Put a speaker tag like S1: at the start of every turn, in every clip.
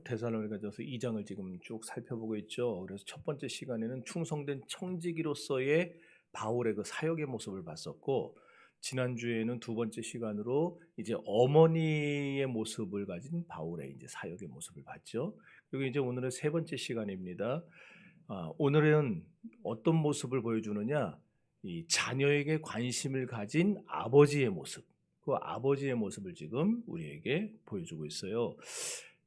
S1: 데살로니가전서 2장을 지금 쭉 살펴보고 있죠. 그래서 첫 번째 시간에는 충성된 청지기로서의 바울의 그 사역의 모습을 봤었고, 지난주에는 두 번째 시간으로 이제 어머니의 모습을 가진 바울의 이제 사역의 모습을 봤죠. 그리고 이제 오늘은 세 번째 시간입니다. 오늘은 어떤 모습을 보여주느냐? 이 자녀에게 관심을 가진 아버지의 모습, 그 아버지의 모습을 지금 우리에게 보여주고 있어요.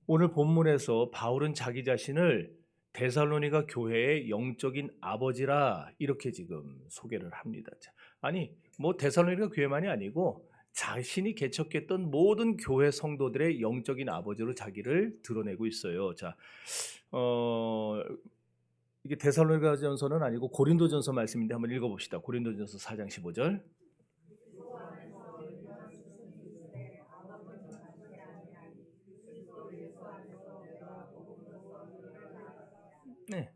S1: 오늘 본문에서 바울은 자기 자신을 데살로니가 교회의 영적인 아버지라 이렇게 지금 소개를 합니다. 아니, 뭐 데살로니가 교회만이 아니고 자신이 개척했던 모든 교회 성도들의 영적인 아버지로 자기를 드러내고 있어요. 자, 이게 데살로니가전서는 아니고 고린도전서 말씀인데 한번 읽어봅시다. 고린도전서 4장 15절. 네.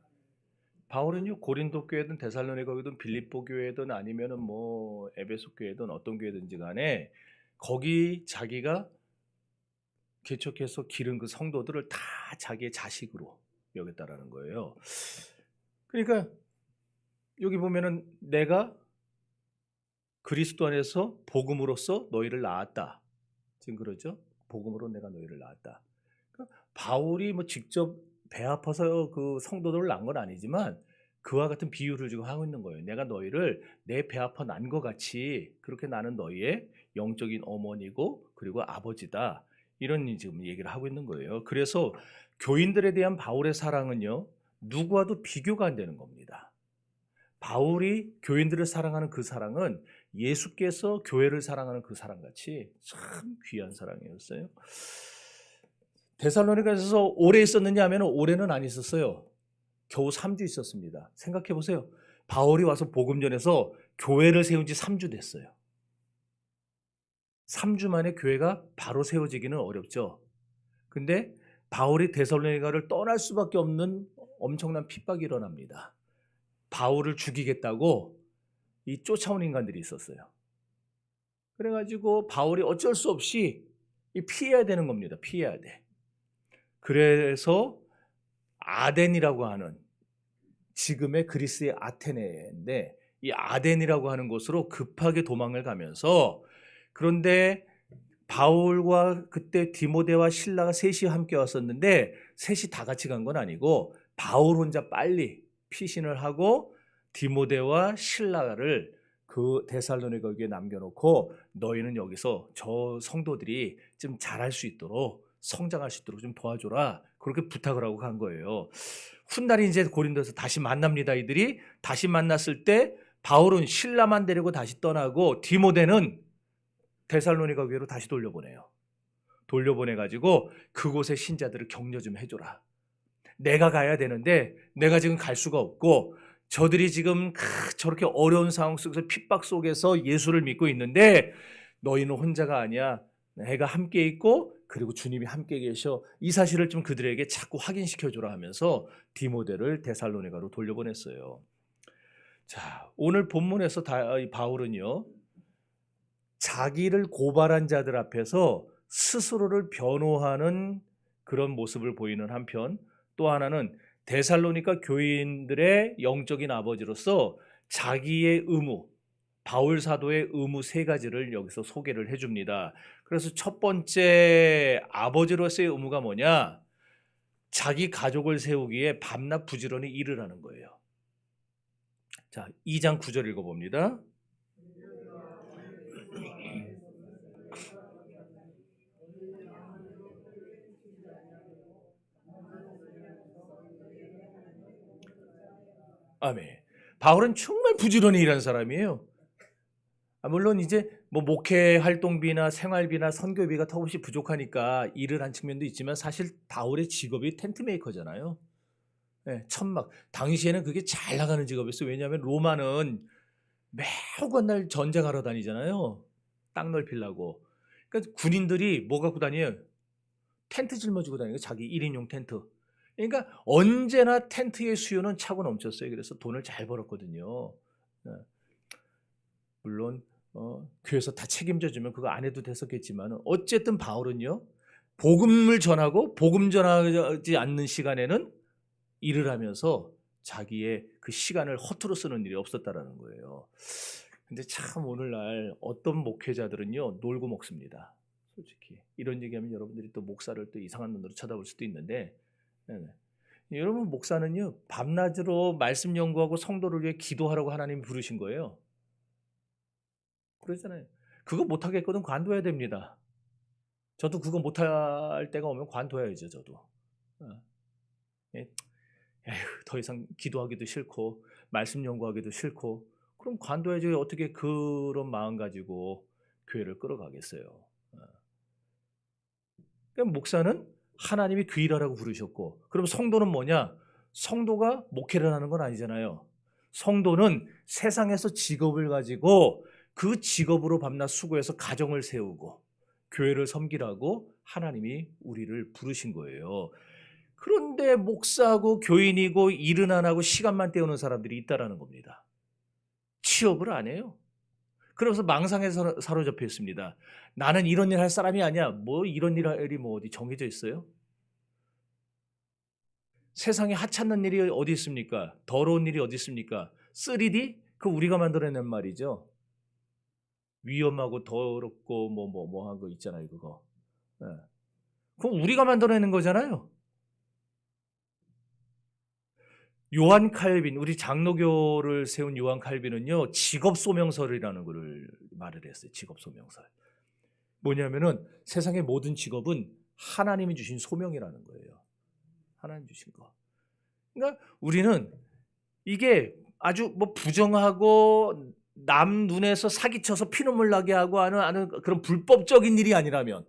S1: 바울은요, 고린도 교회든 데살로니가 교회든 빌립보 교회든 아니면은 뭐 에베소 교회든 어떤 교회든지 간에 거기 자기가 개척해서 기른 그 성도들을 다 자기의 자식으로 여겼다라는 거예요. 그러니까 여기 보면은 내가 그리스도 안에서 복음으로써 너희를 낳았다. 지금 그러죠? 복음으로 내가 너희를 낳았다. 그러니까 바울이 뭐 직접 배 아파서 그 성도들을 낳은 건 아니지만 그와 같은 비유를 지금 하고 있는 거예요. 내가 너희를 내 배 아파 난 것 같이 그렇게 나는 너희의 영적인 어머니고 그리고 아버지다. 이런 지금 얘기를 하고 있는 거예요. 그래서 교인들에 대한 바울의 사랑은요, 누구와도 비교가 안 되는 겁니다. 바울이 교인들을 사랑하는 그 사랑은 예수께서 교회를 사랑하는 그 사랑같이 참 귀한 사랑이었어요. 데살로니가에서 오래 있었느냐 하면 올해는 안 있었어요. 겨우 3주 있었습니다. 생각해 보세요. 바울이 와서 복음 전해서 교회를 세운 지 3주 됐어요. 3주 만에 교회가 바로 세워지기는 어렵죠. 근데 바울이 데살로니가를 떠날 수밖에 없는 엄청난 핍박이 일어납니다. 바울을 죽이겠다고 이 쫓아온 인간들이 있었어요. 그래가지고 바울이 어쩔 수 없이 피해야 되는 겁니다. 피해야 돼. 그래서 아덴이라고 하는 지금의 그리스의 아테네인데 이 아덴이라고 하는 곳으로 급하게 도망을 가면서, 그런데 바울과 그때 디모데와 실라가 셋이 함께 왔었는데 셋이 다 같이 간 건 아니고 바울 혼자 빨리 피신을 하고 디모데와 실라를 그 데살로니가에 남겨놓고 너희는 여기서 저 성도들이 좀 잘할 수 있도록 성장할 수 있도록 좀 도와줘라, 그렇게 부탁을 하고 간 거예요. 훗날에 이제 고린도에서 다시 만납니다. 이들이 다시 만났을 때 바울은 실라만 데리고 다시 떠나고 디모데는 데살로니가 교회로 다시 돌려보내요. 돌려보내가지고 그곳의 신자들을 격려 좀 해줘라. 내가 가야 되는데 내가 지금 갈 수가 없고 저들이 지금 저렇게 어려운 상황 속에서 핍박 속에서 예수를 믿고 있는데 너희는 혼자가 아니야. 내가 함께 있고 그리고 주님이 함께 계셔. 이 사실을 좀 그들에게 자꾸 확인시켜주라 하면서 디모데를 데살로니가로 돌려보냈어요. 자, 오늘 본문에서 바울은요, 자기를 고발한 자들 앞에서 스스로를 변호하는 그런 모습을 보이는 한편, 또 하나는 데살로니가 교인들의 영적인 아버지로서 자기의 의무, 바울 사도의 의무 세 가지를 여기서 소개를 해줍니다. 그래서 첫 번째 아버지로서의 의무가 뭐냐? 자기 가족을 세우기에 밤낮 부지런히 일을 하는 거예요. 자, 2장 9절 읽어봅니다. 아멘. 바울은 정말 부지런히 일한 사람이에요. 물론 이제 뭐 목회 활동비나 생활비나 선교비가 턱없이 부족하니까 일을 한 측면도 있지만 사실 바울의 직업이 텐트 메이커잖아요. 네, 천막. 당시에는 그게 잘 나가는 직업이었어요. 왜냐하면 로마는 매우 건날 전쟁하러 다니잖아요. 땅 넓히려고. 그러니까 군인들이 뭐 갖고 다녀요? 텐트 짊어지고 다니고 자기 1인용 텐트. 그러니까 언제나 텐트의 수요는 차고 넘쳤어요. 그래서 돈을 잘 벌었거든요. 물론 교회에서 다 책임져 주면 그거 안 해도 됐었겠지만 어쨌든 바울은요, 복음을 전하고 복음 전하지 않는 시간에는 일을 하면서 자기의 그 시간을 허투루 쓰는 일이 없었다라는 거예요. 근데 참 오늘날 어떤 목회자들은요 놀고 먹습니다. 솔직히 이런 얘기하면 여러분들이 또 목사를 또 이상한 눈으로 쳐다볼 수도 있는데, 네네. 여러분 목사는요 밤낮으로 말씀 연구하고 성도를 위해 기도하라고 하나님이 부르신 거예요. 그러잖아요. 그거 못하겠거든 관둬야 됩니다. 저도 그거 못할 때가 오면 관둬야죠. 저도. 어. 예. 에휴, 더 이상 기도하기도 싫고 말씀 연구하기도 싫고 그럼 관둬야지. 어떻게 그런 마음 가지고 교회를 끌어가겠어요. 어. 그러니까 목사는 하나님이 그 일하라고 부르셨고, 그럼 성도는 뭐냐? 성도가 목회를 하는 건 아니잖아요. 성도는 세상에서 직업을 가지고 그 직업으로 밤낮 수고해서 가정을 세우고 교회를 섬기라고 하나님이 우리를 부르신 거예요. 그런데 목사고 교인이고 일은 안 하고 시간만 때우는 사람들이 있다라는 겁니다. 취업을 안 해요. 그래서 망상에 사로잡혀 있습니다. 나는 이런 일 할 사람이 아니야. 뭐 이런 일이 뭐 어디 정해져 있어요? 세상에 하찮는 일이 어디 있습니까? 더러운 일이 어디 있습니까? 3D? 그 우리가 만들어낸 말이죠. 위험하고 더럽고 뭐 한 거 있잖아요, 그거. 예. 그거 우리가 만들어내는 거잖아요. 요한 칼빈, 우리 장로교를 세운 요한 칼빈은요, 직업 소명설이라는 것을 말을 했어요. 직업 소명설. 뭐냐면은 세상의 모든 직업은 하나님이 주신 소명이라는 거예요. 하나님 주신 거. 그러니까 우리는 이게 아주 뭐 부정하고 남 눈에서 사기쳐서 피눈물 나게 하고 하는 그런 불법적인 일이 아니라면,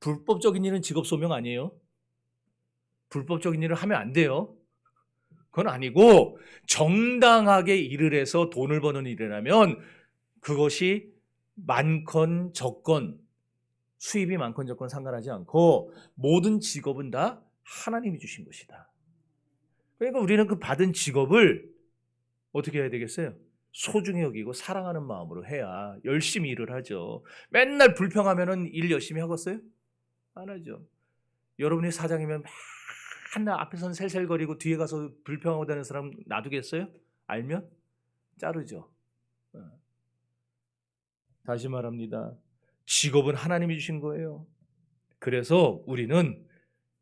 S1: 불법적인 일은 직업 소명 아니에요. 불법적인 일을 하면 안 돼요. 그건 아니고 정당하게 일을 해서 돈을 버는 일이라면 그것이 많건 적건, 수입이 많건 적건 상관하지 않고 모든 직업은 다 하나님이 주신 것이다. 그러니까 우리는 그 받은 직업을 어떻게 해야 되겠어요? 소중히 여기고 사랑하는 마음으로 해야 열심히 일을 하죠. 맨날 불평하면은 일 열심히 하겠어요? 안 하죠. 여러분이 사장이면 맨날 앞에서는 셀셀거리고 뒤에 가서 불평하고 다니는 사람 놔두겠어요? 알면? 자르죠. 어. 다시 말합니다. 직업은 하나님이 주신 거예요. 그래서 우리는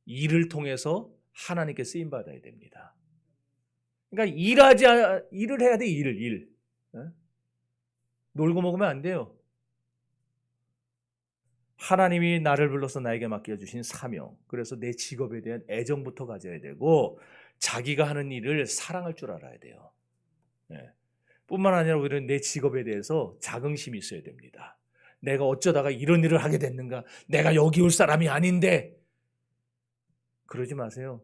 S1: 일을 통해서 하나님께 쓰임 받아야 됩니다. 그러니까 일을 해야 돼. 일. 어? 놀고 먹으면 안 돼요. 하나님이 나를 불러서 나에게 맡겨주신 사명, 그래서 내 직업에 대한 애정부터 가져야 되고 자기가 하는 일을 사랑할 줄 알아야 돼요. 예. 뿐만 아니라 우리는 내 직업에 대해서 자긍심이 있어야 됩니다. 내가 어쩌다가 이런 일을 하게 됐는가? 내가 여기 올 사람이 아닌데. 그러지 마세요.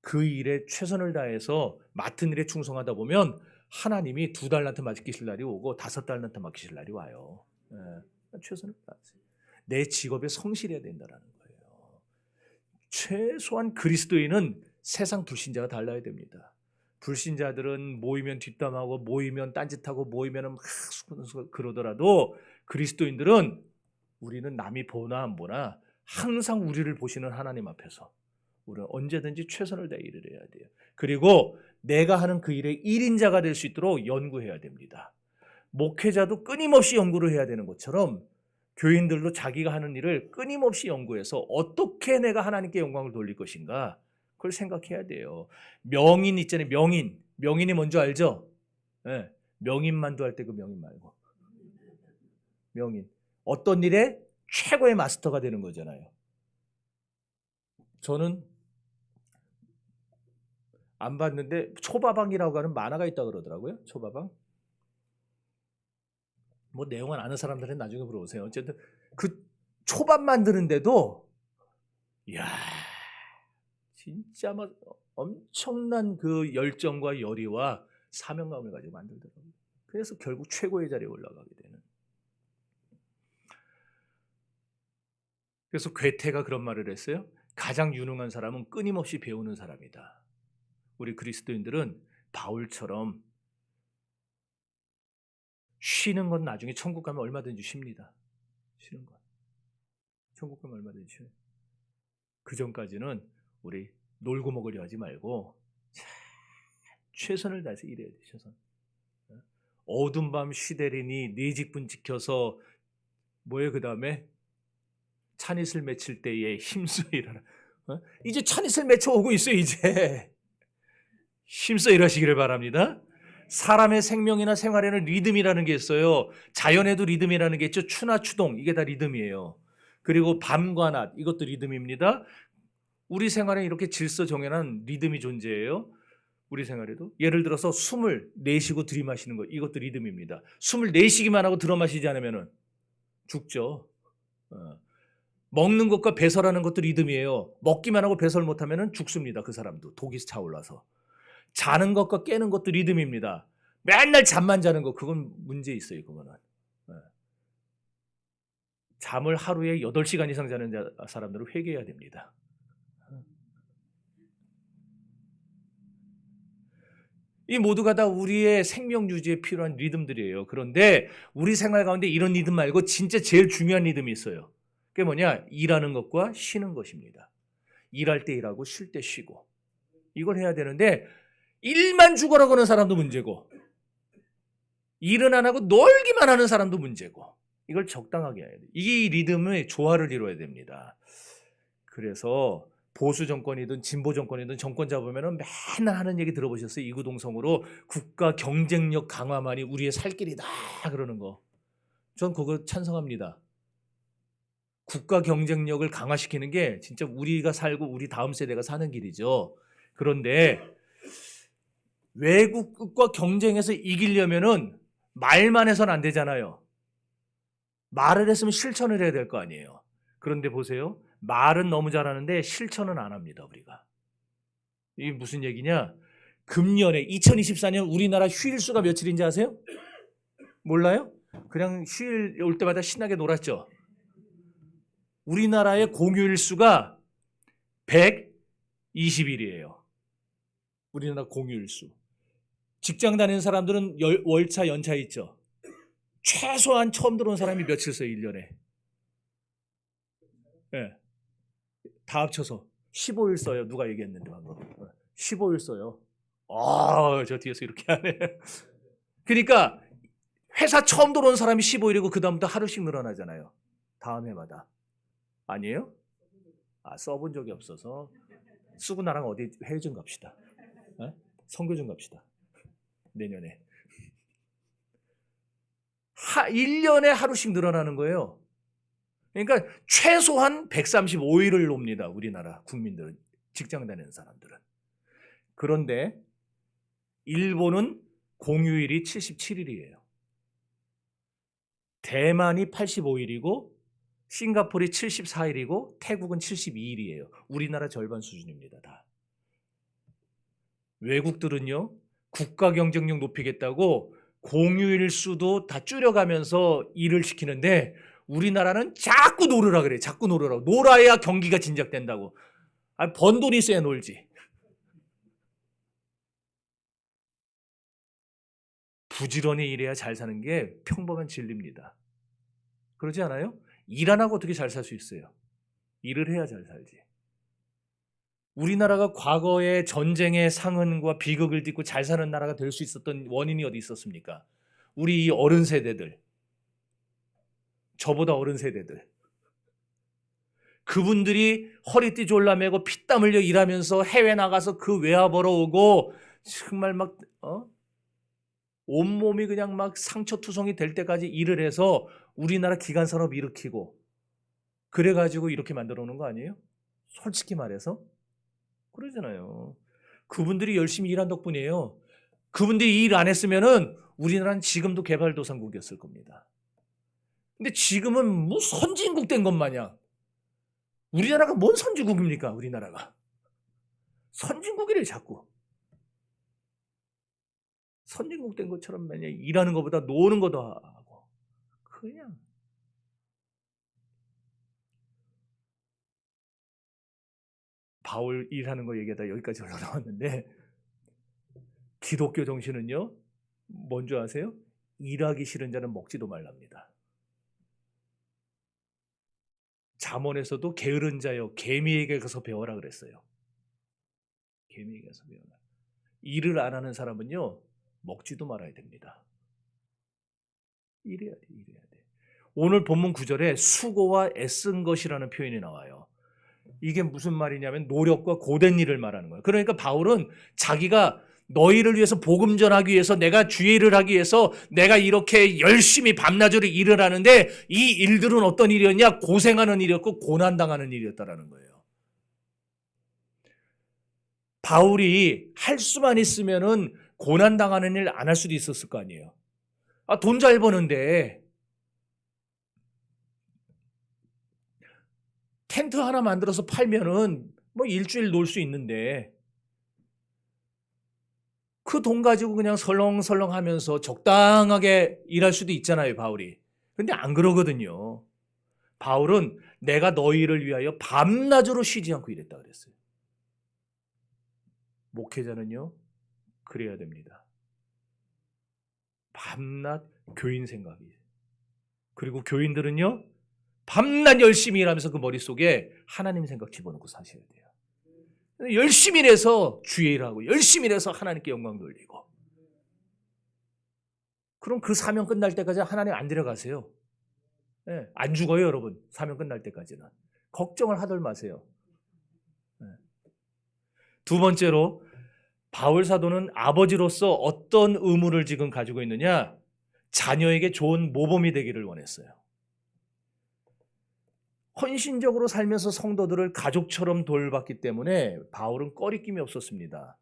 S1: 그 일에 최선을 다해서 맡은 일에 충성하다 보면 하나님이 2달란트 맡기실 날이 오고 5달란트 맡기실 날이 와요. 예. 최선을 다하세요. 내 직업에 성실해야 된다는 거예요. 최소한 그리스도인은 세상 불신자와 달라야 됩니다. 불신자들은 모이면 뒷담하고 모이면 딴짓하고 모이면 막 그러더라도 그리스도인들은 우리는 남이 보나 안 보나 항상 우리를 보시는 하나님 앞에서 우리는 언제든지 최선을 다해 일을 해야 돼요. 그리고 내가 하는 그 일의 1인자가 될 수 있도록 연구해야 됩니다. 목회자도 끊임없이 연구를 해야 되는 것처럼 교인들도 자기가 하는 일을 끊임없이 연구해서 어떻게 내가 하나님께 영광을 돌릴 것인가 그걸 생각해야 돼요. 명인 있잖아요. 명인이 뭔지 알죠? 네. 명인만두 할 때 그 명인 말고 명인. 어떤 일에 최고의 마스터가 되는 거잖아요. 저는 안 봤는데 초밥왕이라고 하는 만화가 있다고 그러더라고요. 초밥왕. 뭐 내용은 아는 사람들은 나중에 물어보세요. 어쨌든 그 초밥 만드는데도 이야 진짜 막 엄청난 그 열정과 열의와 사명감을 가지고 만들더라고요. 그래서 결국 최고의 자리에 올라가게 되는. 그래서 괴테가 그런 말을 했어요. 가장 유능한 사람은 끊임없이 배우는 사람이다. 우리 그리스도인들은 바울처럼 쉬는 건 나중에 천국 가면 얼마든지 쉽니다. 쉬는 건. 천국 가면 얼마든지 쉬어요. 그 전까지는 우리 놀고 먹으려 하지 말고 최선을 다해서 일해야 돼. 최선. 어두운 밤 쉬되리니 네 직분 지켜서 뭐예요? 그 다음에 찬잇을 맺힐 때에 힘써 일하라. 이제 찬잇을 맺혀 오고 있어요. 이제 힘써 일하시기를 바랍니다. 사람의 생명이나 생활에는 리듬이라는 게 있어요. 자연에도 리듬이라는 게 있죠. 추나 추동, 이게 다 리듬이에요. 그리고 밤과 낮, 이것도 리듬입니다. 우리 생활에 이렇게 질서 정연한 리듬이 존재해요. 우리 생활에도 예를 들어서 숨을 내쉬고 들이마시는 거, 이것도 리듬입니다. 숨을 내쉬기만 하고 들어마시지 않으면 죽죠. 먹는 것과 배설하는 것도 리듬이에요. 먹기만 하고 배설 못하면 죽습니다. 그 사람도 독이 차올라서. 자는 것과 깨는 것도 리듬입니다. 맨날 잠만 자는 거, 그건 문제 있어요. 그거는. 잠을 하루에 8시간 이상 자는 사람들은 회개해야 됩니다. 이 모두가 다 우리의 생명 유지에 필요한 리듬들이에요. 그런데 우리 생활 가운데 이런 리듬 말고 진짜 제일 중요한 리듬이 있어요. 그게 뭐냐? 일하는 것과 쉬는 것입니다. 일할 때 일하고 쉴 때 쉬고. 이걸 해야 되는데 일만 죽어라 그러는 사람도 문제고 일은 안 하고 놀기만 하는 사람도 문제고, 이걸 적당하게 해야 돼요. 이 리듬의 조화를 이루어야 됩니다. 그래서 보수 정권이든 진보 정권이든 정권 잡으면 맨날 하는 얘기 들어보셨어요? 이구동성으로 국가 경쟁력 강화만이 우리의 살 길이다 그러는 거. 전 그거 찬성합니다. 국가 경쟁력을 강화시키는 게 진짜 우리가 살고 우리 다음 세대가 사는 길이죠. 그런데 외국과 경쟁해서 이기려면은 말만 해서는 안 되잖아요. 말을 했으면 실천을 해야 될 거 아니에요. 그런데 보세요. 말은 너무 잘하는데 실천은 안 합니다, 우리가. 이게 무슨 얘기냐? 금년에 2024년 우리나라 휴일수가 며칠인지 아세요? 몰라요? 그냥 휴일 올 때마다 신나게 놀았죠. 우리나라의 공휴일수가 120일이에요. 우리나라 공휴일수. 직장 다니는 사람들은 월차 연차 있죠. 최소한 처음 들어온 사람이 며칠 써요, 1년에. 네. 다 합쳐서 15일 써요. 누가 얘기했는데 방금. 15일 써요. 저 뒤에서 이렇게 하네. 그러니까 회사 처음 들어온 사람이 15일이고 그 다음부터 하루씩 늘어나잖아요. 다음 해마다. 아니에요? 써본 적이 없어서. 쓰고 나랑 어디 해외 좀 갑시다. 선교 좀 갑시다. 내년에. 1년에 하루씩 늘어나는 거예요. 그러니까 최소한 135일을 놉니다. 우리나라 국민들은, 직장 다니는 사람들은. 그런데 일본은 공휴일이 77일이에요. 대만이 85일이고 싱가포르이 74일이고 태국은 72일이에요. 우리나라 절반 수준입니다. 다. 외국들은요, 국가 경쟁력 높이겠다고 공휴일 수도 다 줄여가면서 일을 시키는데 우리나라는 자꾸 놀으라 그래. 자꾸 놀으라고. 놀아야 경기가 진작된다고. 번 돈이 있어야 놀지. 부지런히 일해야 잘 사는 게 평범한 진리입니다. 그러지 않아요? 일 안 하고 어떻게 잘 살 수 있어요? 일을 해야 잘 살지. 우리나라가 과거에 전쟁의 상흔과 비극을 딛고 잘 사는 나라가 될 수 있었던 원인이 어디 있었습니까? 우리 이 어른 세대들, 저보다 어른 세대들, 그분들이 허리띠 졸라매고 피땀 흘려 일하면서 해외 나가서 그 외화 벌어오고 정말 막 온몸이 그냥 막 상처투성이 될 때까지 일을 해서 우리나라 기간산업 일으키고 그래가지고 이렇게 만들어 놓은 거 아니에요? 솔직히 말해서 그러잖아요. 그분들이 열심히 일한 덕분이에요. 그분들이 일 안 했으면은 우리나라는 지금도 개발도상국이었을 겁니다. 근데 지금은 뭐 선진국 된 것 마냥. 우리나라가 뭔 선진국입니까? 우리나라가. 선진국이래 자꾸. 선진국 된 것처럼 만약 일하는 것보다 노는 것도 하고. 그냥. 바울 일하는 거 얘기하다 여기까지 올라왔는데 기독교 정신은요. 뭔 줄 아세요? 일하기 싫은 자는 먹지도 말랍니다. 잠언에서도 게으른 자여 개미에게 가서 배워라 그랬어요. 개미에게 가서 배워라. 일을 안 하는 사람은요, 먹지도 말아야 됩니다. 일해야 돼, 일해야 돼. 오늘 본문 9절에 수고와 애쓴 것이라는 표현이 나와요. 이게 무슨 말이냐면 노력과 고된 일을 말하는 거예요. 그러니까 바울은 자기가 너희를 위해서 복음 전하기 위해서 내가 주의 일을 하기 위해서 내가 이렇게 열심히 밤낮으로 일을 하는데 이 일들은 어떤 일이었냐? 고생하는 일이었고 고난당하는 일이었다라는 거예요. 바울이 할 수만 있으면은 고난당하는 일 안 할 수도 있었을 거 아니에요. 돈 잘 버는데 텐트 하나 만들어서 팔면은 뭐 일주일 놀 수 있는데 그 돈 가지고 그냥 설렁설렁 하면서 적당하게 일할 수도 있잖아요, 바울이. 근데 안 그러거든요. 바울은 내가 너희를 위하여 밤낮으로 쉬지 않고 일했다 그랬어요. 목회자는요, 그래야 됩니다. 밤낮 교인 생각이. 그리고 교인들은요, 밤낮 열심히 일하면서 그 머릿속에 하나님 생각 집어넣고 사셔야 돼요. 열심히 일해서 주의 일하고 열심히 일해서 하나님께 영광 돌리고. 그럼 그 사명 끝날 때까지 하나님 안 데려가세요. 네, 안 죽어요, 여러분. 사명 끝날 때까지는. 걱정을 하들 마세요. 네. 두 번째로 바울 사도는 아버지로서 어떤 의무를 지금 가지고 있느냐? 자녀에게 좋은 모범이 되기를 원했어요. 헌신적으로 살면서 성도들을 가족처럼 돌봤기 때문에 바울은 꺼리낌이 없었습니다.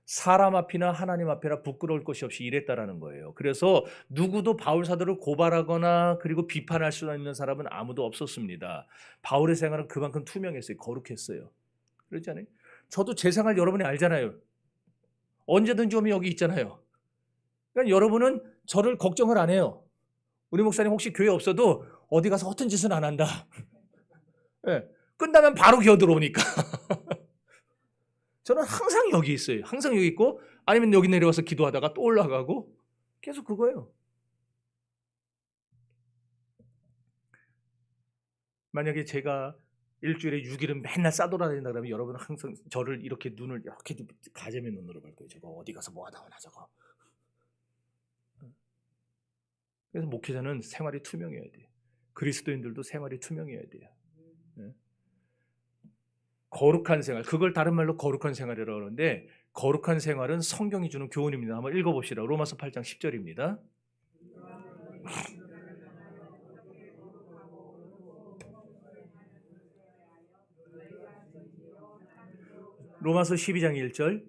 S1: 사람 앞이나 하나님 앞이나 부끄러울 것이 없이 일했다라는 거예요. 그래서 누구도 바울 사도를 고발하거나 그리고 비판할 수 있는 사람은 아무도 없었습니다. 바울의 생활은 그만큼 투명했어요. 거룩했어요. 그렇지 않아요? 저도 제 생활 여러분이 알잖아요. 언제든지 오면 여기 있잖아요. 그러니까 여러분은 저를 걱정을 안 해요. 우리 목사님 혹시 교회 없어도 어디 가서 허튼 짓은 안 한다. 네, 끝나면 바로 기어 들어오니까. 저는 항상 여기 있어요. 항상 여기 있고 아니면 여기 내려와서 기도하다가 또 올라가고 계속 그거예요. 만약에 제가 일주일에 6일은 맨날 싸돌아다닌다 그러면 여러분은 항상 저를 이렇게 눈을 이렇게 가재미 눈으로 볼 거예요. 저거 어디 가서 뭐 하다 오나 저거. 그래서 목회자는 생활이 투명해야 돼요. 그리스도인들도 생활이 투명해야 돼요. 네. 거룩한 생활, 그걸 다른 말로 거룩한 생활이라고 하는데 거룩한 생활은 성경이 주는 교훈입니다. 한번 읽어봅시다. 로마서 8장 10절입니다. 로마서 12장 1절.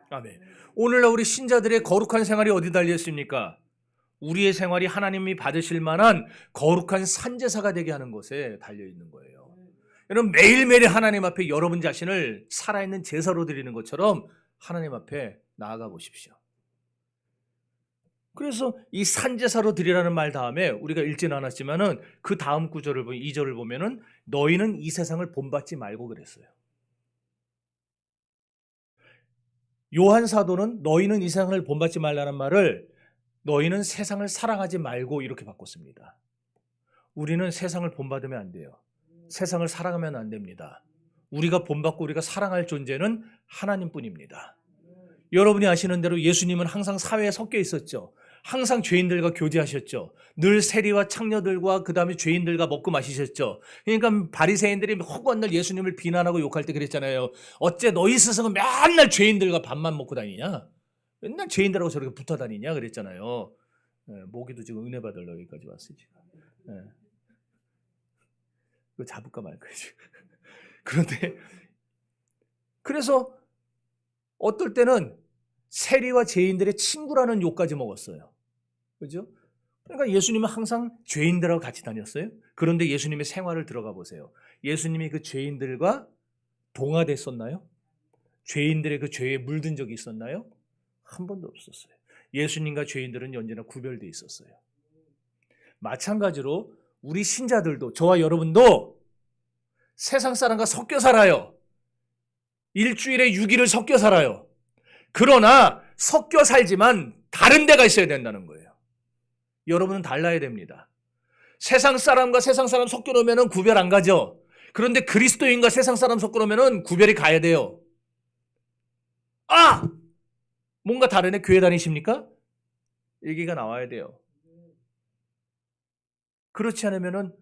S1: 아멘. 오늘날 우리 신자들의 거룩한 생활이 어디 달려 있습니까? 우리의 생활이 하나님이 받으실 만한 거룩한 산제사가 되게 하는 것에 달려 있는 거예요. 여러분 매일매일 하나님 앞에 여러분 자신을 살아있는 제사로 드리는 것처럼 하나님 앞에 나아가 보십시오. 그래서 이 산제사로 드리라는 말 다음에 우리가 읽지는 않았지만은 그 다음 구절을 보면 2절을 보면은 너희는 이 세상을 본받지 말고 그랬어요. 요한 사도는 너희는 이 세상을 본받지 말라는 말을 너희는 세상을 사랑하지 말고 이렇게 바꿨습니다. 우리는 세상을 본받으면 안 돼요. 세상을 사랑하면 안 됩니다. 우리가 본받고 우리가 사랑할 존재는 하나님뿐입니다. 여러분이 아시는 대로 예수님은 항상 사회에 섞여 있었죠. 항상 죄인들과 교제하셨죠. 늘 세리와 창녀들과 그 다음에 죄인들과 먹고 마시셨죠. 그러니까 바리새인들이 허구한 예수님을 비난하고 욕할 때 그랬잖아요. 어째 너희 스승은 맨날 죄인들과 밥만 먹고 다니냐? 맨날 죄인들하고 저렇게 붙어 다니냐? 그랬잖아요. 모기도 지금 은혜 받으러 여기까지 왔어요. 지금. 이거 잡을까 말까 지금. 그런데 그래서 어떨 때는 세리와 죄인들의 친구라는 욕까지 먹었어요. 그죠? 그러니까 예수님은 항상 죄인들하고 같이 다녔어요. 그런데 예수님의 생활을 들어가 보세요. 예수님이 그 죄인들과 동화됐었나요? 죄인들의 그 죄에 물든 적이 있었나요? 한 번도 없었어요. 예수님과 죄인들은 언제나 구별되어 있었어요. 마찬가지로 우리 신자들도 저와 여러분도 세상 사람과 섞여 살아요. 일주일에 6일을 섞여 살아요. 그러나 섞여 살지만 다른 데가 있어야 된다는 거예요. 여러분은 달라야 됩니다. 세상 사람과 세상 사람 섞여 놓으면 구별 안 가죠. 그런데 그리스도인과 세상 사람 섞어 놓으면 구별이 가야 돼요. 아! 뭔가 다르네. 교회 다니십니까? 얘기가 나와야 돼요. 그렇지 않으면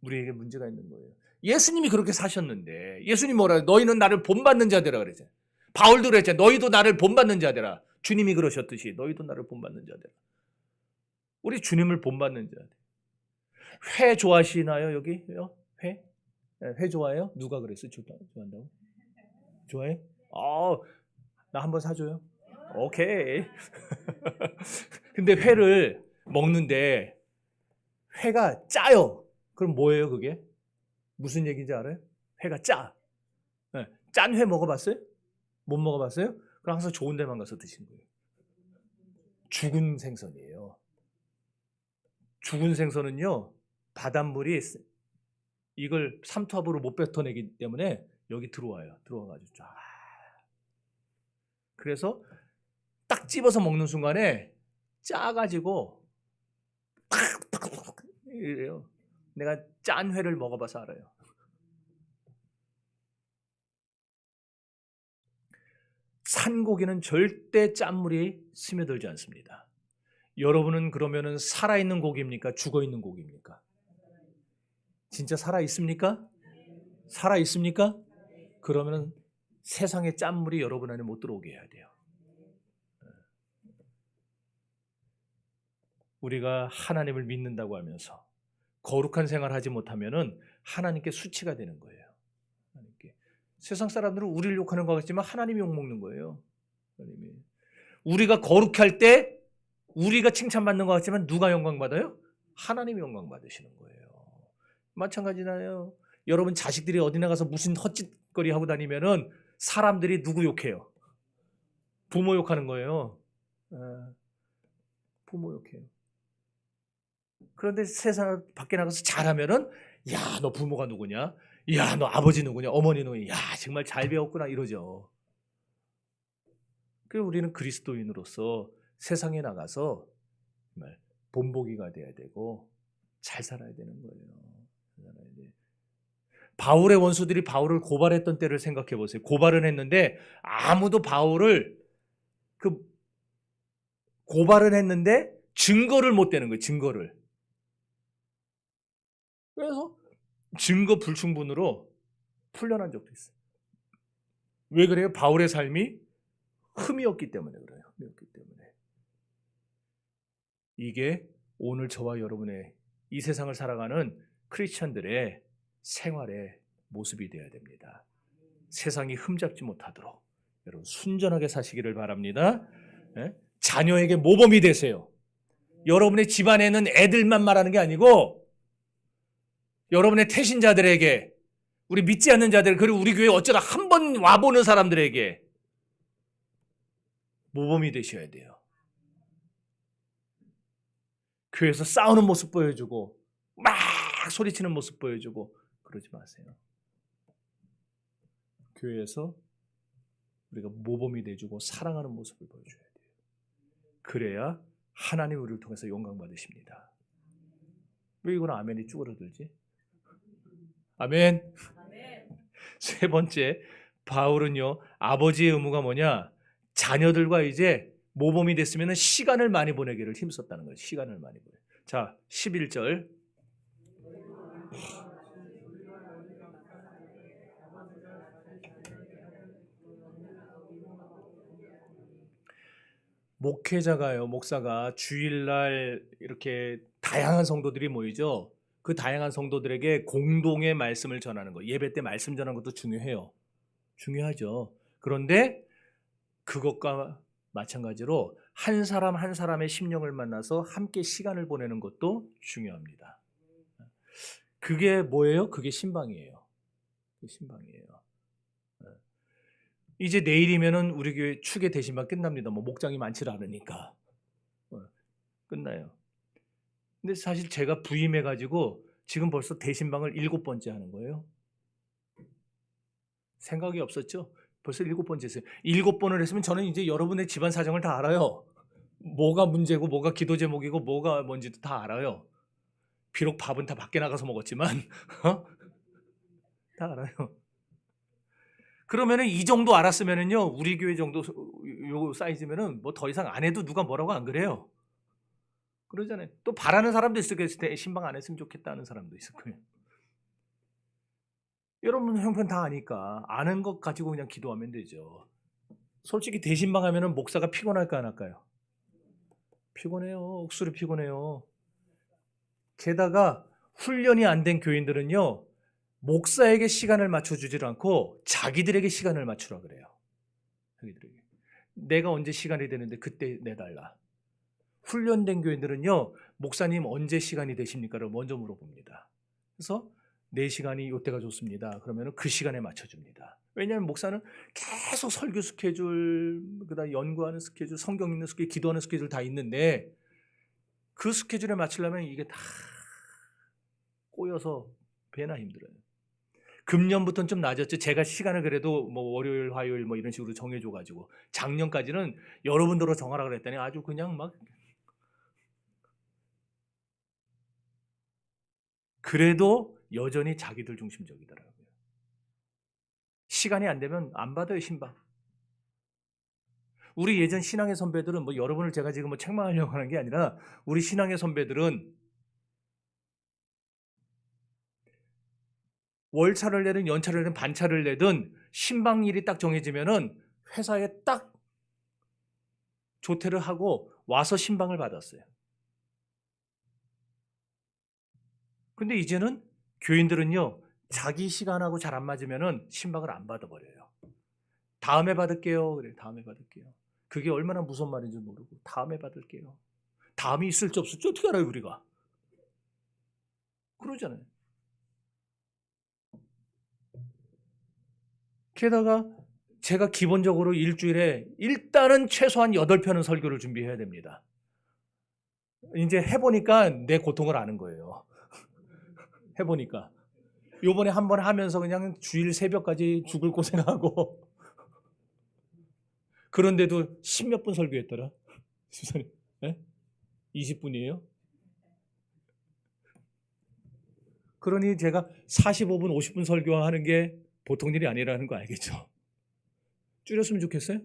S1: 우리에게 문제가 있는 거예요. 예수님이 그렇게 사셨는데 예수님 뭐라 해요? 너희는 나를 본받는 자들아 그랬잖아요. 바울도 그랬잖아요. 너희도 나를 본받는 자들아. 주님이 그러셨듯이 너희도 나를 본받는 자들아. 우리 주님을 본받는 자들. 회 좋아하시나요? 여기요? 회? 회 좋아해요? 누가 그랬어요? 좋아한다고? 좋아해? 나 한번 사줘요. 오케이. 근데 회를 먹는데 회가 짜요. 그럼 뭐예요 그게? 무슨 얘기인지 알아요? 회가 짜. 네. 짠 회 먹어봤어요? 못 먹어봤어요? 그럼 항상 좋은 데만 가서 드시는 거예요. 죽은 생선이에요. 죽은 생선은요. 바닷물이 이걸 삼투압으로 못 뱉어내기 때문에 여기 들어와요. 들어와가지고 쫙. 그래서 딱 집어서 먹는 순간에 짜가지고 팍팍팍 이래요. 내가 짠 회를 먹어봐서 알아요. 산고기는 절대 짠물이 스며들지 않습니다. 여러분은 그러면은 살아있는 고기입니까? 죽어있는 고기입니까? 진짜 살아있습니까? 살아있습니까? 그러면 세상의 짠물이 여러분 안에 못 들어오게 해야 돼요. 우리가 하나님을 믿는다고 하면서 거룩한 생활을 하지 못하면은 하나님께 수치가 되는 거예요. 하나님께. 세상 사람들은 우리를 욕하는 것 같지만 하나님이 욕먹는 거예요. 하나님이. 우리가 거룩할 때 우리가 칭찬받는 것 같지만 누가 영광 받아요? 하나님이 영광 받으시는 거예요. 마찬가지나요. 여러분 자식들이 어디 나가서 무슨 헛짓거리 하고 다니면은 사람들이 누구 욕해요? 부모 욕하는 거예요. 부모 욕해요. 그런데 세상 밖에 나가서 잘하면은 야, 너 부모가 누구냐? 야, 너 아버지 누구냐? 어머니 누구냐? 야, 정말 잘 배웠구나 이러죠. 그래서 우리는 그리스도인으로서 세상에 나가서 정말 본보기가 돼야 되고 잘 살아야 되는 거예요. 바울의 원수들이 바울을 고발했던 때를 생각해 보세요. 고발은 했는데 아무도 바울을 고발은 했는데 증거를 못 대는 거예요. 증거를. 그래서 증거 불충분으로 풀려난 적도 있어요. 왜 그래요? 바울의 삶이 흠이었기 때문에 그래요. 흠이었기 때문에. 이게 오늘 저와 여러분의 이 세상을 살아가는 크리스천들의 생활의 모습이 되어야 됩니다. 세상이 흠잡지 못하도록 여러분 순전하게 사시기를 바랍니다. 자녀에게 모범이 되세요. 여러분의 집안에는 애들만 말하는 게 아니고 여러분의 태신자들에게, 우리 믿지 않는 자들, 그리고 우리 교회에 어쩌다 한 번 와보는 사람들에게 모범이 되셔야 돼요. 교회에서 싸우는 모습 보여주고 막 소리치는 모습 보여주고 그러지 마세요. 교회에서 우리가 모범이 돼주고 사랑하는 모습을 보여줘야 돼요. 그래야 하나님 우리를 통해서 영광 받으십니다. 왜 이건 아멘이 쭈그러들지? 아멘. 세 번째, 바울은요, 아버지의 의무가 뭐냐? 자녀들과 이제 모범이 됐으면 시간을 많이 보내기를 힘썼다는 거예요. 시간을 많이 보내. 자, 11절. 목회자가요, 목사가 주일날 이렇게 다양한 성도들이 모이죠. 그 다양한 성도들에게 공동의 말씀을 전하는 거, 예배 때 말씀 전하는 것도 중요해요. 중요하죠. 그런데 그것과 마찬가지로 한 사람 한 사람의 심령을 만나서 함께 시간을 보내는 것도 중요합니다. 그게 뭐예요? 그게 신방이에요. 신방이에요. 이제 내일이면은 우리 교회 축의 대신방 끝납니다. 뭐 목장이 많지 않으니까 끝나요. 근데 사실 제가 부임해가지고 지금 벌써 대신방을 7번째 하는 거예요. 생각이 없었죠? 벌써 7번째 했어요. 7번을 했으면 저는 이제 여러분의 집안 사정을 다 알아요. 뭐가 문제고 뭐가 기도 제목이고 뭐가 뭔지도 다 알아요. 비록 밥은 다 밖에 나가서 먹었지만 다 알아요. 그러면은 이 정도 알았으면은요, 우리 교회 정도 요 사이즈면은 뭐 더 이상 안 해도 누가 뭐라고 안 그래요. 그러잖아요. 또 바라는 사람도 있을 때 신방 안 했으면 좋겠다는 사람도 있을 거예요. 여러분 형편 다 아니까 아는 것 가지고 그냥 기도하면 되죠. 솔직히 대신방하면은 목사가 피곤할까 안 할까요? 피곤해요. 억수로 피곤해요. 게다가 훈련이 안 된 교인들은요, 목사에게 시간을 맞춰주질 않고 자기들에게 시간을 맞추라 그래요. 자기들에게. 내가 언제 시간이 되는데 그때 내달라. 훈련된 교인들은요, 목사님 언제 시간이 되십니까를 먼저 물어봅니다. 그래서 내 시간이 이때가 좋습니다. 그러면 그 시간에 맞춰줍니다. 왜냐하면 목사는 계속 설교 스케줄, 그다음 연구하는 스케줄, 성경 읽는 스케줄, 기도하는 스케줄 다 있는데 그 스케줄에 맞추려면 이게 다 꼬여서 배나 힘들어요. 금년부터는 좀 낮았죠. 제가 시간을 그래도 뭐 월요일, 화요일 뭐 이런 식으로 정해줘가지고 작년까지는 여러분들로 정하라 그랬더니 아주 그냥 막 그래도 여전히 자기들 중심적이더라고요. 시간이 안 되면 안 받아요, 신방. 우리 예전 신앙의 선배들은 뭐 여러분을 제가 지금 뭐 책망하려고 하는 게 아니라 우리 신앙의 선배들은 월차를 내든 연차를 내든 반차를 내든 신방일이 딱 정해지면은 회사에 딱 조퇴를 하고 와서 신방을 받았어요. 근데 이제는 교인들은요, 자기 시간하고 잘 안 맞으면은 신방을 안 받아버려요. 다음에 받을게요. 그래, 다음에 받을게요. 그게 얼마나 무서운 말인지 모르고 다음에 받을게요. 다음이 있을지 없을지 어떻게 알아요, 우리가? 그러잖아요. 게다가 제가 기본적으로 일주일에 일단은 최소한 8편은 설교를 준비해야 됩니다. 이제 해보니까 내 고통을 아는 거예요. 해보니까. 요번에 한 번 하면서 그냥 주일 새벽까지 죽을 고생하고 그런데도 10몇 분 설교했더라. 수사님. 네? 20분이에요? 그러니 제가 45분, 50분 설교하는 게 보통 일이 아니라는 거 알겠죠? 줄였으면 좋겠어요?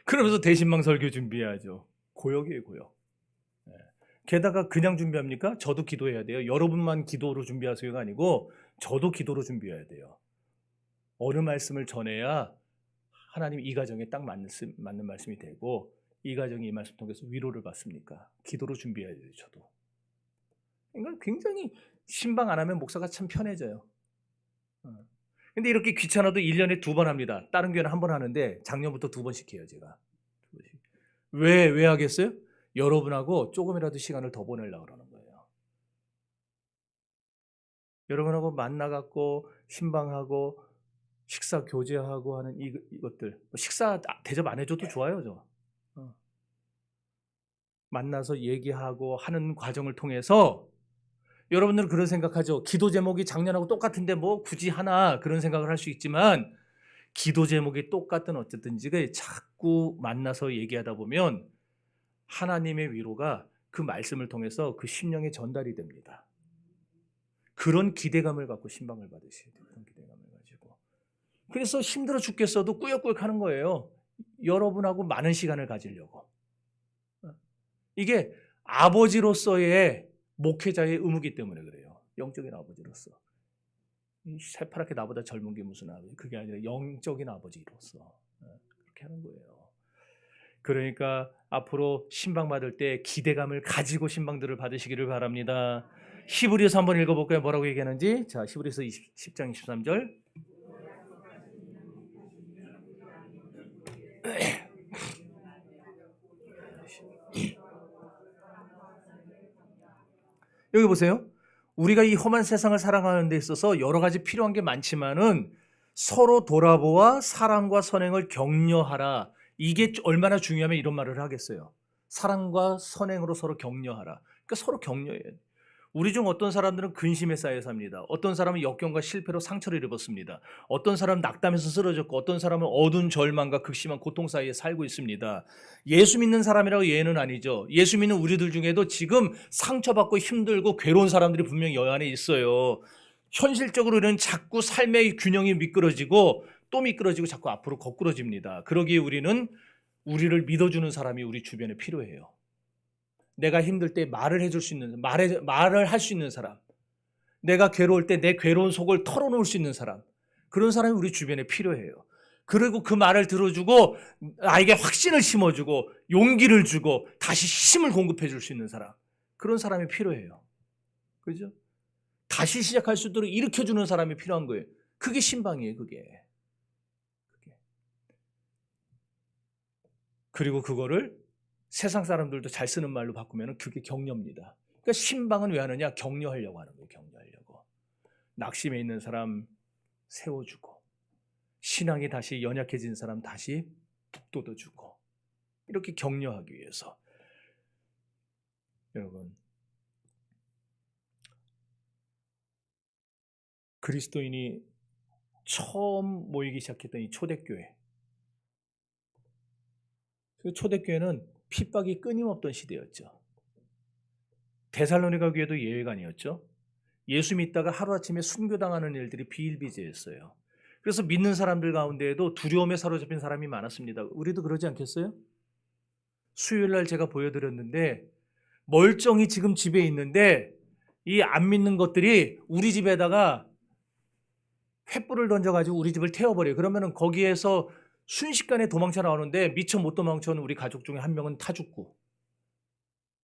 S1: 그러면서 대신방 설교 준비해야죠. 고역이에요, 고역. 게다가 그냥 준비합니까? 저도 기도해야 돼요. 여러분만 기도로 준비하세요가 아니고 저도 기도로 준비해야 돼요. 어느 말씀을 전해야 하나님 이 가정에 딱 맞는 말씀이 되고 이 가정이 이 말씀 통해서 위로를 받습니까? 기도로 준비해야 돼요, 저도. 그러니까 굉장히 신방 안 하면 목사가 참 편해져요. 근데 이렇게 귀찮아도 1년에 2번 합니다. 다른 교회는 한 번 하는데 작년부터 2번씩 해요, 제가. 왜 하겠어요? 여러분하고 조금이라도 시간을 더 보내려고 그러는 거예요. 여러분하고 만나갖고 신방하고 식사 교제하고 하는 이것들. 식사 대접 안 해줘도 좋아요, 저. 만나서 얘기하고 하는 과정을 통해서 여러분들은 그런 생각하죠. 기도 제목이 작년하고 똑같은데 뭐 굳이 하나 그런 생각을 할 수 있지만 기도 제목이 똑같든 어쨌든지 자꾸 만나서 얘기하다 보면 하나님의 위로가 그 말씀을 통해서 그 심령에 전달이 됩니다. 그런 기대감을 갖고 신방을 받으셔야 돼요. 그런 기대감을 가지고. 그래서 힘들어 죽겠어도 꾸역꾸역 하는 거예요. 여러분하고 많은 시간을 가지려고. 이게 아버지로서의 목회자의 의무이기 때문에 그래요. 영적인 아버지로서. 새파랗게 나보다 젊은 게 무슨 아버지. 그게 아니라 영적인 아버지로서 그렇게 하는 거예요. 그러니까 앞으로 신방 받을 때 기대감을 가지고 신방들을 받으시기를 바랍니다. 히브리서 한번 읽어볼까요? 뭐라고 얘기하는지. 자, 히브리서 10장 23절. 여기 보세요. 우리가 이 험한 세상을 살아가는 데 있어서 여러 가지 필요한 게 많지만은 서로 돌아보아 사랑과 선행을 격려하라. 이게 얼마나 중요하면 이런 말을 하겠어요. 사랑과 선행으로 서로 격려하라. 그러니까 서로 격려해야 돼. 우리 중 어떤 사람들은 근심에 쌓여 삽니다. 어떤 사람은 역경과 실패로 상처를 입었습니다. 어떤 사람은 낙담해서 쓰러졌고 어떤 사람은 어두운 절망과 극심한 고통 사이에 살고 있습니다. 예수 믿는 사람이라고 예는 아니죠. 예수 믿는 우리들 중에도 지금 상처받고 힘들고 괴로운 사람들이 분명히 여 안에 있어요. 현실적으로는 자꾸 삶의 균형이 미끄러지고 또 미끄러지고 자꾸 앞으로 거꾸러집니다. 그러기에 우리는 우리를 믿어주는 사람이 우리 주변에 필요해요. 내가 힘들 때 말을 해줄 수 있는, 말을 할 수 있는 사람, 내가 괴로울 때 내 괴로운 속을 털어놓을 수 있는 사람, 그런 사람이 우리 주변에 필요해요. 그리고 그 말을 들어주고 나에게 확신을 심어주고 용기를 주고 다시 힘을 공급해 줄 수 있는 사람, 그런 사람이 필요해요. 그죠? 다시 시작할 수 있도록 일으켜주는 사람이 필요한 거예요. 그게 신방이에요, 그게. 그리고 그거를 세상 사람들도 잘 쓰는 말로 바꾸면 그게 격려입니다. 그러니까 신방은 왜 하느냐? 격려하려고 하는 거예요. 격려하려고. 낙심해 있는 사람 세워주고, 신앙이 다시 연약해진 사람 다시 북돋아주고, 이렇게 격려하기 위해서. 여러분, 그리스도인이 처음 모이기 시작했던 이 초대교회, 그 초대교회는 핍박이 끊임없던 시대였죠. 데살로니가 교회도 예외가 아니었죠. 예수 믿다가 하루아침에 순교당하는 일들이 비일비재했어요. 그래서 믿는 사람들 가운데에도 두려움에 사로잡힌 사람이 많았습니다. 우리도 그러지 않겠어요? 수요일 날 제가 보여드렸는데 멀쩡히 지금 집에 있는데 이 안 믿는 것들이 우리 집에다가 횃불을 던져가지고 우리 집을 태워버려요. 그러면은 거기에서 순식간에 도망쳐 나오는데 미처 못 도망쳐는 우리 가족 중에 한 명은 타 죽고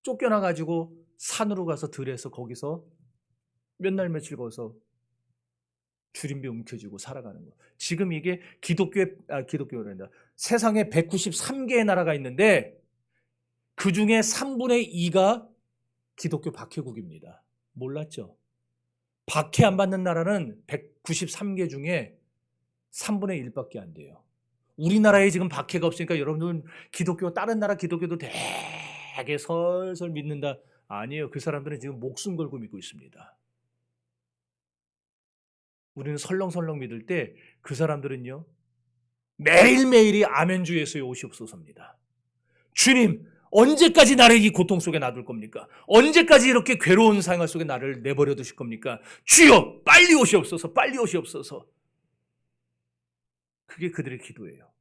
S1: 쫓겨나가지고 산으로 가서 들에서 거기서 몇 날 며칠 거기서 주림배 움켜쥐고 살아가는 거예요. 지금 이게 기독교란다. 세상에 193개의 나라가 있는데 그 중에 3분의 2가 기독교 박해국입니다. 몰랐죠? 박해 안 받는 나라는 193개 중에 3분의 1밖에 안 돼요. 우리나라에 지금 박해가 없으니까 여러분들은 기독교, 다른 나라 기독교도 되게 설설 믿는다. 아니에요. 그 사람들은 지금 목숨 걸고 믿고 있습니다. 우리는 설렁설렁 믿을 때 그 사람들은요, 매일매일이 아멘 주 예수의 오시옵소서입니다. 주님, 언제까지 나를 이 고통 속에 놔둘 겁니까? 언제까지 이렇게 괴로운 생활 속에 나를 내버려 두실 겁니까? 주여, 빨리 오시옵소서, 빨리 오시옵소서. 그게 그들의 기도예요.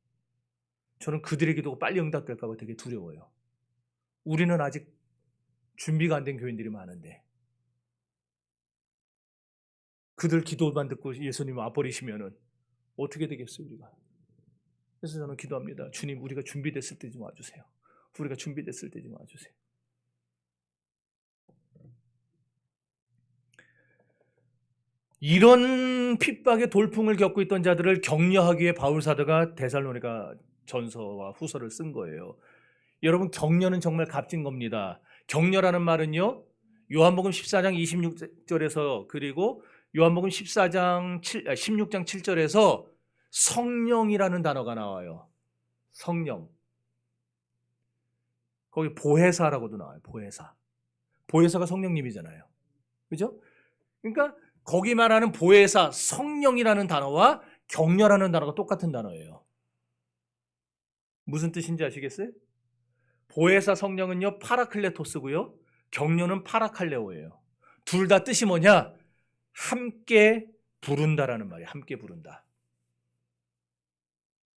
S1: 저는 그들의 기도가 빨리 응답될까 봐 되게 두려워요. 우리는 아직 준비가 안 된 교인들이 많은데 그들 기도만 듣고 예수님 와버리시면은 어떻게 되겠어요, 우리가? 그래서 저는 기도합니다. 주님, 우리가 준비됐을 때 좀 와주세요. 우리가 준비됐을 때 좀 와주세요. 이런 핍박의 돌풍을 겪고 있던 자들을 격려하기 위해 바울 사도가 데살로니가 전서와 후서를 쓴 거예요. 여러분, 격려는 정말 값진 겁니다. 격려라는 말은요, 요한복음 14장 26절에서 그리고 요한복음 16장 7절에서 성령이라는 단어가 나와요. 성령. 거기 보혜사라고도 나와요. 보혜사. 보혜사가 성령님이잖아요. 그죠? 그러니까 거기 말하는 보혜사, 성령이라는 단어와 격려라는 단어가 똑같은 단어예요. 무슨 뜻인지 아시겠어요? 보혜사 성령은요, 파라클레토스고요. 격려는 파라칼레오예요. 둘 다 뜻이 뭐냐? 함께 부른다라는 말이에요. 함께 부른다.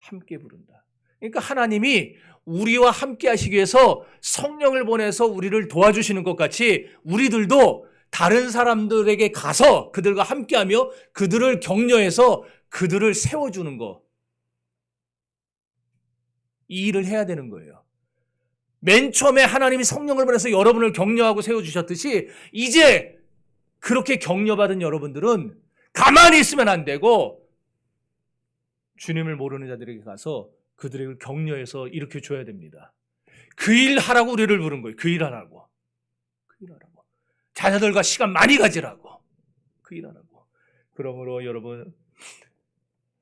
S1: 함께 부른다. 그러니까 하나님이 우리와 함께 하시기 위해서 성령을 보내서 우리를 도와주시는 것 같이 우리들도 다른 사람들에게 가서 그들과 함께하며 그들을 격려해서 그들을 세워주는 거. 이 일을 해야 되는 거예요. 맨 처음에 하나님이 성령을 보내서 여러분을 격려하고 세워주셨듯이 이제 그렇게 격려받은 여러분들은 가만히 있으면 안 되고 주님을 모르는 자들에게 가서 그들을 격려해서 일으켜줘야 됩니다. 그 일 하라고 우리를 부른 거예요. 그 일 하라고. 그 일 하라고. 자녀들과 시간 많이 가지라고. 그 일 하라고. 그러므로 여러분,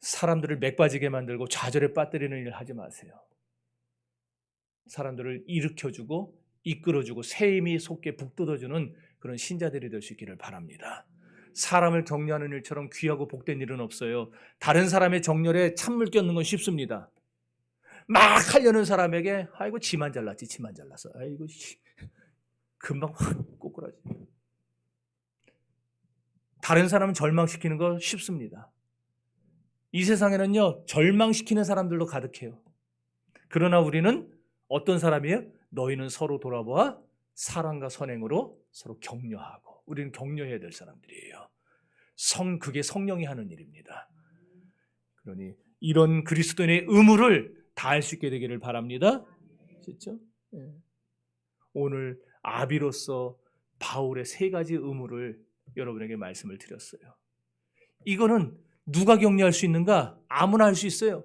S1: 사람들을 맥 빠지게 만들고 좌절에 빠뜨리는 일 하지 마세요. 사람들을 일으켜주고 이끌어주고 새 힘이 솟게 북돋아주는 그런 신자들이 될 수 있기를 바랍니다. 사람을 격려하는 일처럼 귀하고 복된 일은 없어요. 다른 사람의 정열에 찬물 껴는 건 쉽습니다. 막 하려는 사람에게 아이고 지만 잘났지 지만 잘났어 아이고 금방 확 꼬꾸라지. 다른 사람은 절망시키는 거 쉽습니다. 이 세상에는요 절망시키는 사람들로 가득해요. 그러나 우리는 어떤 사람이에요? 너희는 서로 돌아보아 사랑과 선행으로 서로 격려하고. 우리는 격려해야 될 사람들이에요. 그게 성령이 하는 일입니다. 그러니 이런 그리스도인의 의무를 다할 수 있게 되기를 바랍니다. 그렇죠? 오늘 아비로서 바울의 3가지 의무를 여러분에게 말씀을 드렸어요. 이거는 누가 격려할 수 있는가? 아무나 할 수 있어요.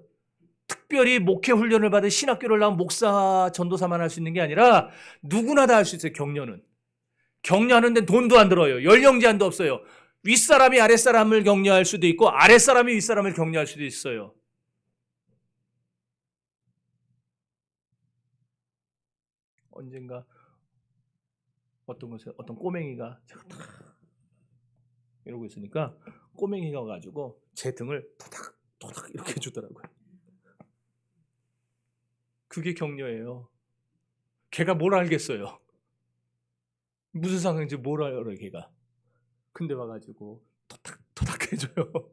S1: 특별히 목회 훈련을 받은 신학교를 나온 목사, 전도사만 할 수 있는 게 아니라 누구나 다 할 수 있어요. 격려는. 격려하는 데는 돈도 안 들어요. 연령 제한도 없어요. 윗사람이 아랫사람을 격려할 수도 있고 아랫사람이 윗사람을 격려할 수도 있어요. 언젠가 어떤 곳에 어떤 꼬맹이가 제가 탁 이러고 있으니까 꼬맹이가 와가지고 제 등을 토닥토닥 이렇게 해주더라고요. 그게 격려예요. 걔가 뭘 알겠어요. 무슨 상황인지 뭘 알아요 걔가. 근데 와가지고 토닥토닥 해줘요.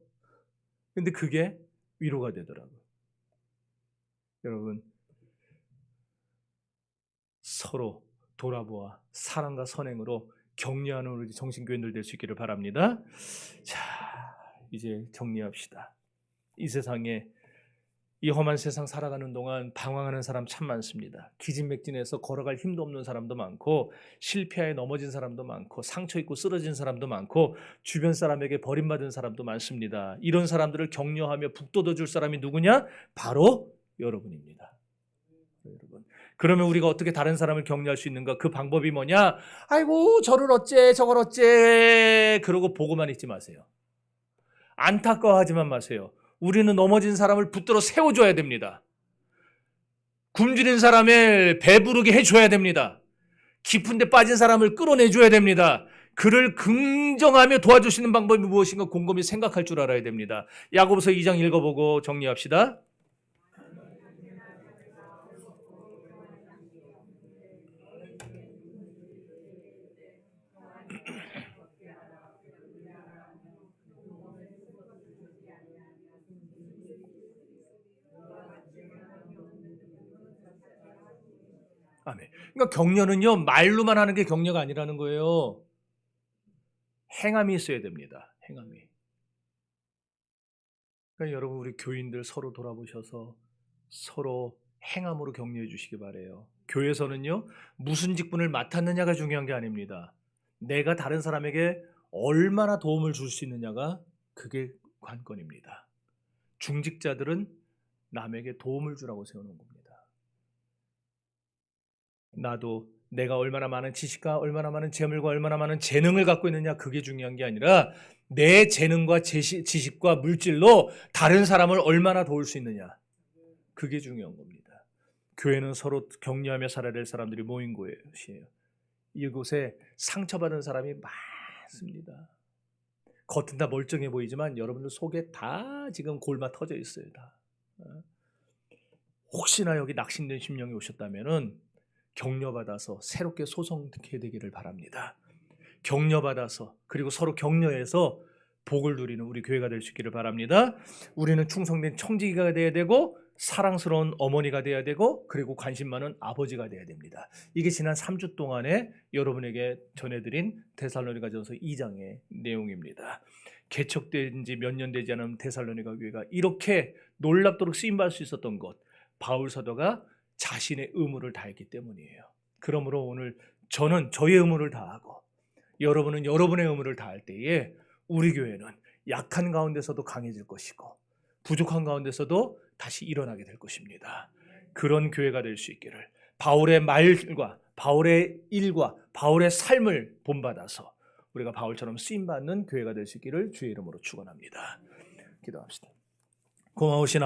S1: 근데 그게 위로가 되더라고요. 여러분 서로 돌아보아 사랑과 선행으로 격려하는 우리 정신교인들 될 수 있기를 바랍니다. 자, 이제 정리합시다. 이 세상에 이 험한 세상 살아가는 동안 방황하는 사람 참 많습니다. 기진맥진해서 걸어갈 힘도 없는 사람도 많고 실패하에 넘어진 사람도 많고 상처 입고 쓰러진 사람도 많고 주변 사람에게 버림받은 사람도 많습니다. 이런 사람들을 격려하며 북돋아줄 사람이 누구냐? 바로 여러분입니다. 여러분. 그러면 우리가 어떻게 다른 사람을 격려할 수 있는가? 그 방법이 뭐냐? 아이고 저를 어째 저걸 어째 그러고 보고만 있지 마세요. 안타까워하지만 마세요. 우리는 넘어진 사람을 붙들어 세워줘야 됩니다. 굶주린 사람을 배부르게 해줘야 됩니다. 깊은 데 빠진 사람을 끌어내줘야 됩니다. 그를 긍정하며 도와줄 수 있는 방법이 무엇인가 곰곰이 생각할 줄 알아야 됩니다. 야고보서 2장 읽어보고 정리합시다. 아멘. 그러니까 격려는요 말로만 하는 게 격려가 아니라는 거예요. 행함이 있어야 됩니다. 행함이. 그러니까 여러분 우리 교인들 서로 돌아보셔서 서로 행함으로 격려해 주시기 바라요. 교회에서는요 무슨 직분을 맡았느냐가 중요한 게 아닙니다. 내가 다른 사람에게 얼마나 도움을 줄 수 있느냐가 그게 관건입니다. 중직자들은 남에게 도움을 주라고 세우는 겁니다. 나도 내가 얼마나 많은 지식과 얼마나 많은 재물과 얼마나 많은 재능을 갖고 있느냐 그게 중요한 게 아니라 내 재능과 지식과 물질로 다른 사람을 얼마나 도울 수 있느냐 그게 중요한 겁니다. 교회는 서로 격려하며 살아야 될 사람들이 모인 곳이에요. 이곳에 상처받은 사람이 많습니다. 겉은 다 멀쩡해 보이지만 여러분들 속에 다 지금 골마 터져 있어요. 다. 혹시나 여기 낙심된 심령이 오셨다면은 격려받아서 새롭게 소성케 되기를 바랍니다. 격려받아서 그리고 서로 격려해서 복을 누리는 우리 교회가 될 수 있기를 바랍니다. 우리는 충성된 청지기가 돼야 되고 사랑스러운 어머니가 돼야 되고 그리고 관심 많은 아버지가 돼야 됩니다. 이게 지난 3주 동안에 여러분에게 전해드린 데살로니가전서 2장의 내용입니다. 개척된 지 몇 년 되지 않은 데살로니가 교회가 이렇게 놀랍도록 쓰임받을 수 있었던 것 바울 사도가 자신의 의무를 다했기 때문이에요. 그러므로 오늘 저는 저의 의무를 다하고 여러분은 여러분의 의무를 다할 때에 우리 교회는 약한 가운데서도 강해질 것이고 부족한 가운데서도 다시 일어나게 될 것입니다. 그런 교회가 될 수 있기를 바울의 말과 바울의 일과 바울의 삶을 본받아서 우리가 바울처럼 쓰임받는 교회가 될 수 있기를 주의 이름으로 축원합니다. 기도합시다. 고마우신